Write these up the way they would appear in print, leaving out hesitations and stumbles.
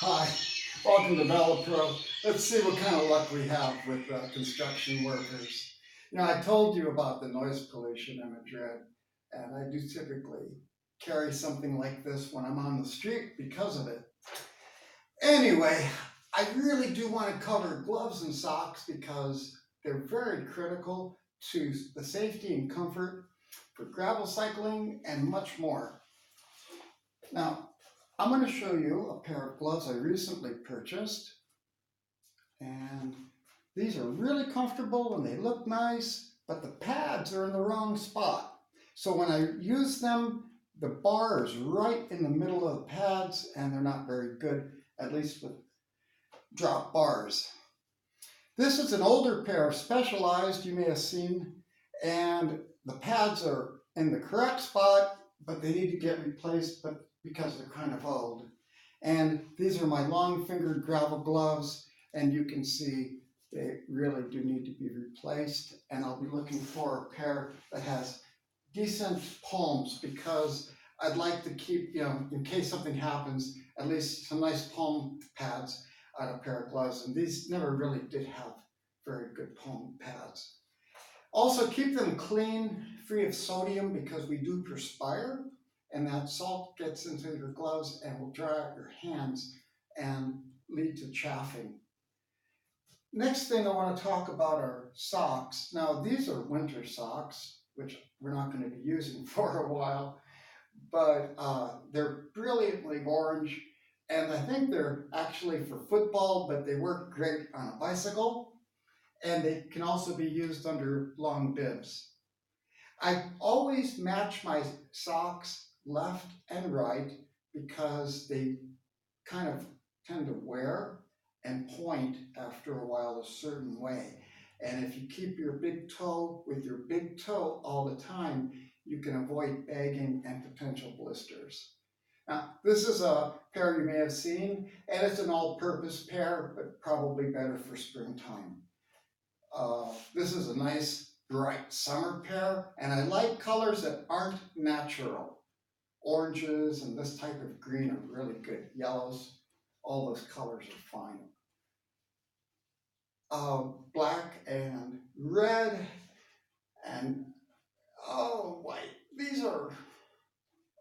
Hi, welcome to ValaPro. Let's see what kind of luck we have with construction workers. You know, I told you about the noise pollution in Madrid, and I do typically carry something like this when I'm on the street because of it. Anyway, I really do want to cover gloves and socks because they're very critical to the safety and comfort for gravel cycling and much more. Now, I'm going to show you a pair of gloves I recently purchased, and these are really comfortable and they look nice, but the pads are in the wrong spot. So when I use them, the bar is right in the middle of the pads and they're not very good, at least with drop bars. This is an older pair of Specialized you may have seen, and the pads are in the correct spot, but they need to get replaced because they're kind of old. And these are my long-fingered gravel gloves, and you can see they really do need to be replaced. And I'll be looking for a pair that has decent palms because I'd like to keep, in case something happens, at least some nice palm pads on a pair of gloves. And these never really did have very good palm pads. Also, keep them clean, free of sodium, because we do perspire, and that salt gets into your gloves and will dry out your hands and lead to chafing. Next thing I want to talk about are socks. Now, these are winter socks, which we're not going to be using for a while, but they're brilliantly orange, and I think they're actually for football, but they work great on a bicycle, and they can also be used under long bibs. I always match my socks left and right because they kind of tend to wear and point after a while a certain way. And if you keep your big toe with your big toe all the time, you can avoid bagging and potential blisters. Now, this is a pair you may have seen, and it's an all-purpose pair, but probably better for springtime. This is a nice bright summer pair, and I like colors that aren't natural. Oranges and this type of green are really good. Yellows, all those colors are fine. Black and red and white. These are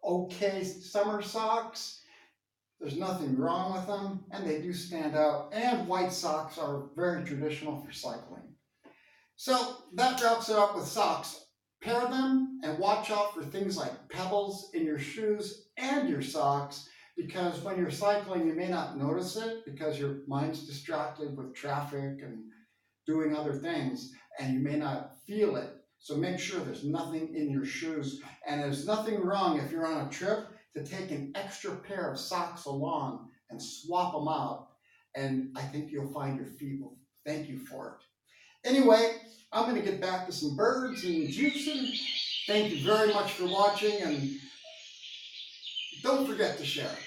okay summer socks. There's nothing wrong with them, and they do stand out. And white socks are very traditional for cycling. So that wraps it up with socks. Pair them and watch out for things like pebbles in your shoes and your socks, because when you're cycling, you may not notice it because your mind's distracted with traffic and doing other things, and you may not feel it. So make sure there's nothing in your shoes. And there's nothing wrong if you're on a trip to take an extra pair of socks along and swap them out. And I think you'll find your feet will thank you for it. Anyway, I'm going to get back to some birds and juicing. Thank you very much for watching, and don't forget to share.